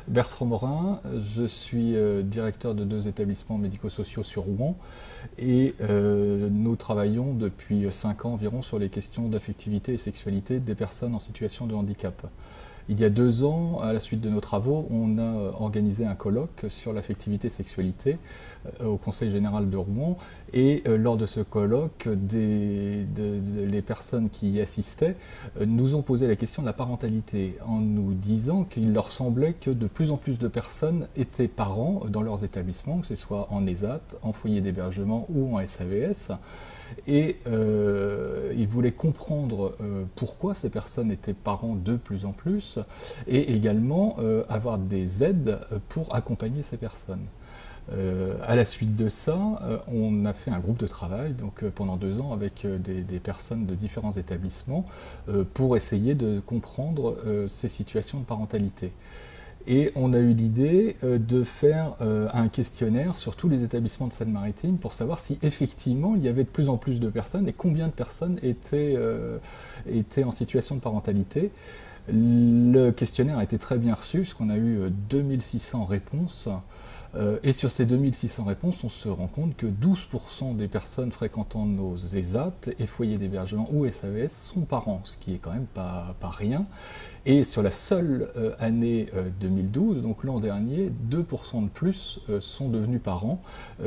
Bertrand Morin, je suis directeur de 2 établissements médico-sociaux sur Rouen et nous travaillons depuis 5 ans environ sur les questions d'affectivité et sexualité des personnes en situation de handicap. Il y a 2 ans, à la suite de nos travaux, on a organisé un colloque sur l'affectivité et sexualité au Conseil général de Rouen. Et lors de ce colloque, les personnes qui y assistaient nous ont posé la question de la parentalité en nous disant qu'il leur semblait que de plus en plus de personnes étaient parents dans leurs établissements, que ce soit en ESAT, en foyer d'hébergement ou en SAVS. Et ils voulaient comprendre pourquoi ces personnes étaient parents de plus en plus et également avoir des aides pour accompagner ces personnes. À la suite de ça, on a fait un groupe de travail donc, pendant 2 ans avec des personnes de différents établissements pour essayer de comprendre ces situations de parentalité. Et on a eu l'idée de faire un questionnaire sur tous les établissements de Seine-Maritime pour savoir si effectivement il y avait de plus en plus de personnes et combien de personnes étaient en situation de parentalité. Le questionnaire a été très bien reçu puisqu'on a eu 2600 réponses. Et sur ces 2600 réponses, on se rend compte que 12% des personnes fréquentant nos ESAT et foyers d'hébergement ou SAVS sont parents, ce qui est quand même pas rien. Et sur la seule année 2012, donc l'an dernier, 2% de plus sont devenus parents,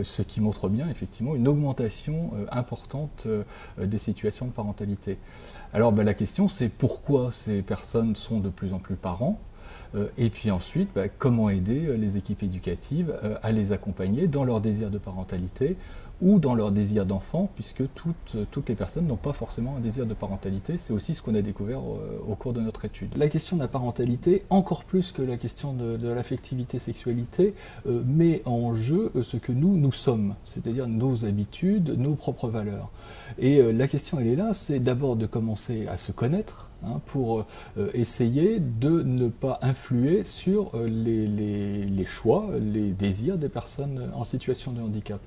ce qui montre bien effectivement une augmentation importante des situations de parentalité. Alors la question c'est pourquoi ces personnes sont de plus en plus parents ? Et puis ensuite, comment aider les équipes éducatives à les accompagner dans leur désir de parentalité ou dans leur désir d'enfant, puisque toutes les personnes n'ont pas forcément un désir de parentalité. C'est aussi ce qu'on a découvert au cours de notre étude. La question de la parentalité, encore plus que la question de l'affectivité-sexualité, met en jeu ce que nous sommes, c'est-à-dire nos habitudes, nos propres valeurs. Et la question, elle est là, c'est d'abord de commencer à se connaître, pour essayer de ne pas influer sur les choix, les désirs des personnes en situation de handicap.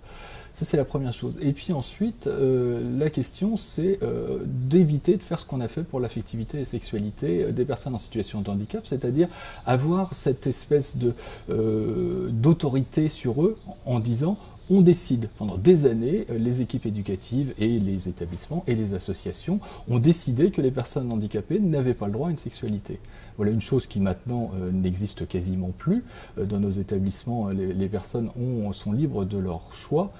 Ça, c'est la première chose. Et puis ensuite, la question, c'est d'éviter de faire ce qu'on a fait pour l'affectivité et la sexualité des personnes en situation de handicap, c'est-à-dire avoir cette espèce d'autorité sur eux en disant on décide pendant des années, les équipes éducatives et les établissements et les associations ont décidé que les personnes handicapées n'avaient pas le droit à une sexualité. Voilà une chose qui maintenant n'existe quasiment plus. Dans nos établissements, les personnes sont libres de leur choix.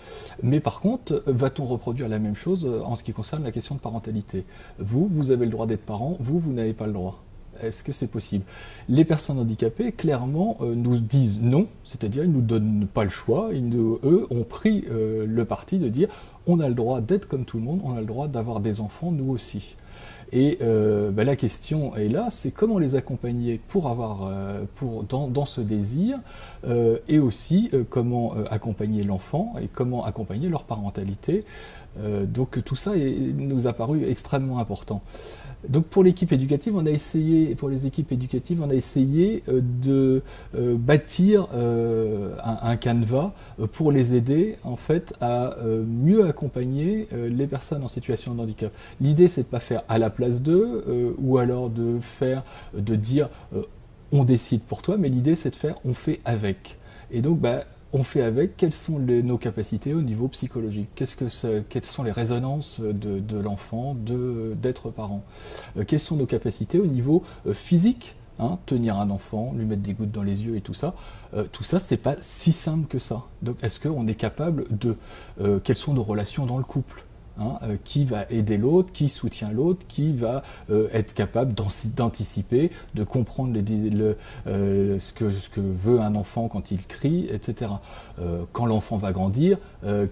Mais par contre, va-t-on reproduire la même chose en ce qui concerne la question de parentalité ? Vous avez le droit d'être parent, vous n'avez pas le droit. Est-ce que c'est possible? Les personnes handicapées, clairement, nous disent non, c'est-à-dire ils ne nous donnent pas le choix, eux ont pris le parti de dire on a le droit d'être comme tout le monde, on a le droit d'avoir des enfants, nous aussi. Et la question est là, c'est comment les accompagner dans ce désir et aussi comment accompagner l'enfant et comment accompagner leur parentalité. Donc tout ça nous a paru extrêmement important. Donc pour l'équipe éducative, on a essayé de bâtir un canevas pour les aider en fait à mieux accompagner les personnes en situation de handicap. L'idée c'est de pas faire à la place d'eux ou alors de dire on décide pour toi, mais l'idée c'est de faire on fait avec. Et donc on fait avec, quelles sont nos capacités au niveau psychologique, quelles sont les résonances de l'enfant, d'être parent, quelles sont nos capacités au niveau physique, tenir un enfant, lui mettre des gouttes dans les yeux et tout ça c'est pas si simple que ça. Donc est-ce qu'on est capable quelles sont nos relations dans le couple ? Qui va aider l'autre, qui soutient l'autre, qui va être capable d'anticiper, de comprendre ce que veut un enfant quand il crie, etc. Quand l'enfant va grandir,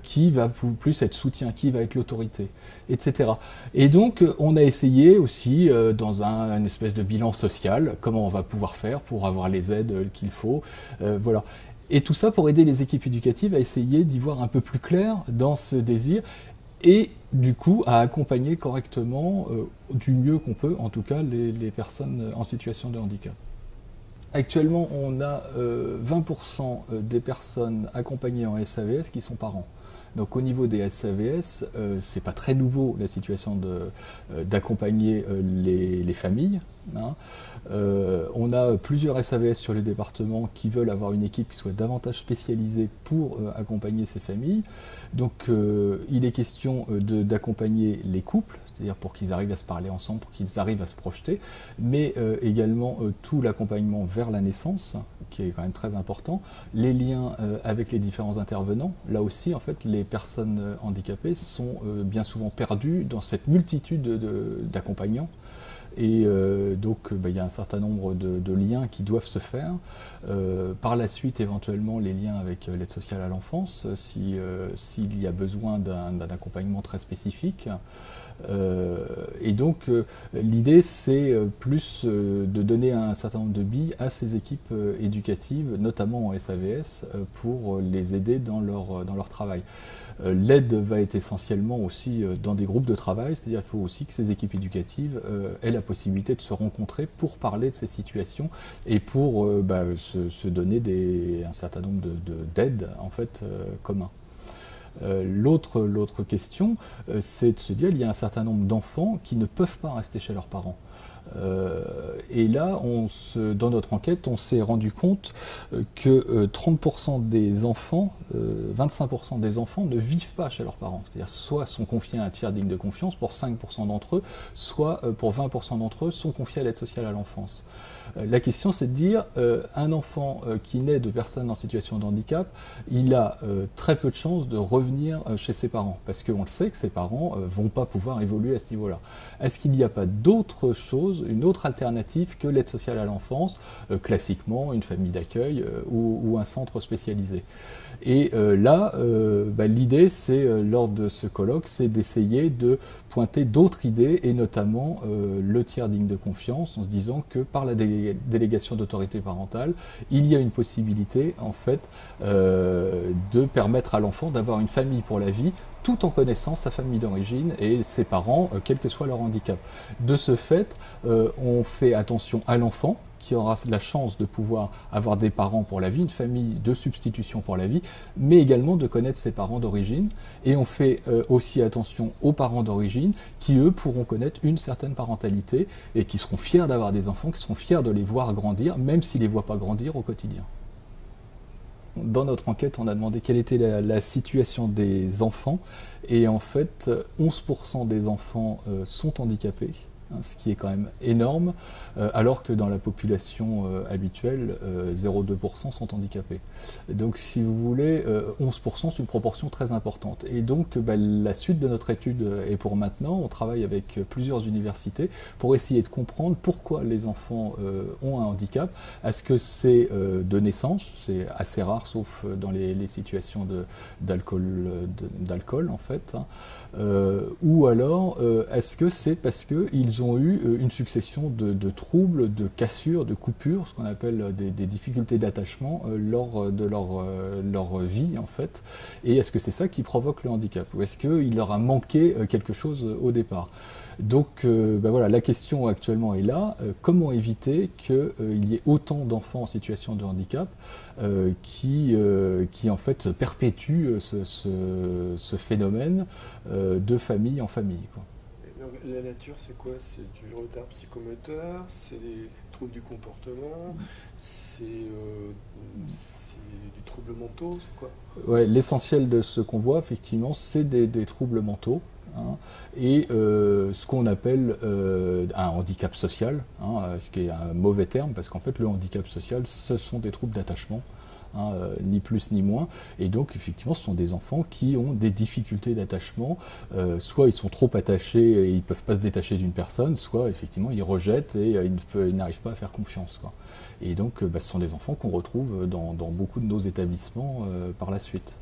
qui va plus être soutien, qui va être l'autorité, etc. Et donc on a essayé aussi dans une espèce de bilan social, comment on va pouvoir faire pour avoir les aides qu'il faut, voilà. Et tout ça pour aider les équipes éducatives à essayer d'y voir un peu plus clair dans ce désir et du coup à accompagner correctement, du mieux qu'on peut, en tout cas, les personnes en situation de handicap. Actuellement, on a 20% des personnes accompagnées en SAVS qui sont parents. Donc au niveau des SAVS, c'est pas très nouveau la situation d'accompagner les familles. Hein. On a plusieurs SAVS sur les départements qui veulent avoir une équipe qui soit davantage spécialisée pour accompagner ces familles. Donc il est question d'accompagner les couples, c'est-à-dire pour qu'ils arrivent à se parler ensemble, pour qu'ils arrivent à se projeter, mais également tout l'accompagnement vers la naissance, qui est quand même très important, les liens avec les différents intervenants. Là aussi, en fait, les personnes handicapées sont bien souvent perdues dans cette multitude d'accompagnants. Et donc, il y a un certain nombre de liens qui doivent se faire. Par la suite, éventuellement, les liens avec l'aide sociale à l'enfance, s'il y a besoin d'un accompagnement très spécifique. Et donc, l'idée, c'est plus de donner un certain nombre de billes à ces équipes éducatives, notamment en SAVS, pour les aider dans leur travail. L'aide va être essentiellement aussi dans des groupes de travail, c'est-à-dire qu'il faut aussi que ces équipes éducatives aient la possibilité de se rencontrer pour parler de ces situations et pour se donner un certain nombre d'aides en fait, communs. L'autre question, c'est de se dire qu'il y a un certain nombre d'enfants qui ne peuvent pas rester chez leurs parents. Et là, dans notre enquête, on s'est rendu compte que 30% des enfants, 25% des enfants ne vivent pas chez leurs parents. C'est-à-dire soit sont confiés à un tiers digne de confiance pour 5% d'entre eux, soit pour 20% d'entre eux sont confiés à l'aide sociale à l'enfance. La question, c'est de dire, un enfant qui naît de personnes en situation de handicap, il a très peu de chances de revenir chez ses parents, parce qu'on le sait que ses parents ne vont pas pouvoir évoluer à ce niveau-là. Est-ce qu'il n'y a pas d'autre chose, une autre alternative que l'aide sociale à l'enfance, classiquement une famille d'accueil ou un centre spécialisé? Et là, l'idée, c'est, lors de ce colloque, c'est d'essayer de pointer d'autres idées, et notamment le tiers digne de confiance, en se disant que par la délégation d'autorité parentale, il y a une possibilité, en fait, de permettre à l'enfant d'avoir une famille pour la vie, tout en connaissant sa famille d'origine et ses parents, quel que soit leur handicap. De ce fait, on fait attention à l'enfant, qui aura la chance de pouvoir avoir des parents pour la vie, une famille de substitution pour la vie, mais également de connaître ses parents d'origine. Et on fait aussi attention aux parents d'origine qui, eux, pourront connaître une certaine parentalité et qui seront fiers d'avoir des enfants, qui seront fiers de les voir grandir, même s'ils ne les voient pas grandir au quotidien. Dans notre enquête, on a demandé quelle était la situation des enfants. Et en fait, 11% des enfants sont handicapés, ce qui est quand même énorme, alors que dans la population habituelle, 0,2% sont handicapés. Donc si vous voulez, 11% c'est une proportion très importante. Et donc la suite de notre étude est pour maintenant. On travaille avec plusieurs universités pour essayer de comprendre pourquoi les enfants ont un handicap. Est-ce que c'est de naissance? C'est assez rare, sauf dans les situations d'alcool en fait. Hein. Ou alors, est-ce que c'est parce qu'ils ont eu une succession de troubles, de cassures, de coupures, ce qu'on appelle des difficultés d'attachement lors de leur vie en fait, et est-ce que c'est ça qui provoque le handicap, ou est-ce qu'il leur a manqué quelque chose au départ? Donc voilà, la question actuellement est là, comment éviter qu'il y ait autant d'enfants en situation de handicap qui en fait perpétuent ce phénomène de famille en famille, quoi. La nature, c'est quoi? C'est du retard psychomoteur, c'est des troubles du comportement, c'est du trouble mentaux, c'est quoi? Ouais, l'essentiel de ce qu'on voit, effectivement, c'est des troubles mentaux. Hein, et ce qu'on appelle un handicap social, hein, ce qui est un mauvais terme, parce qu'en fait le handicap social, ce sont des troubles d'attachement, hein, ni plus ni moins, et donc effectivement ce sont des enfants qui ont des difficultés d'attachement, soit ils sont trop attachés et ils ne peuvent pas se détacher d'une personne, soit effectivement ils rejettent et ils n'arrivent pas à faire confiance, quoi. Et donc ce sont des enfants qu'on retrouve dans beaucoup de nos établissements par la suite.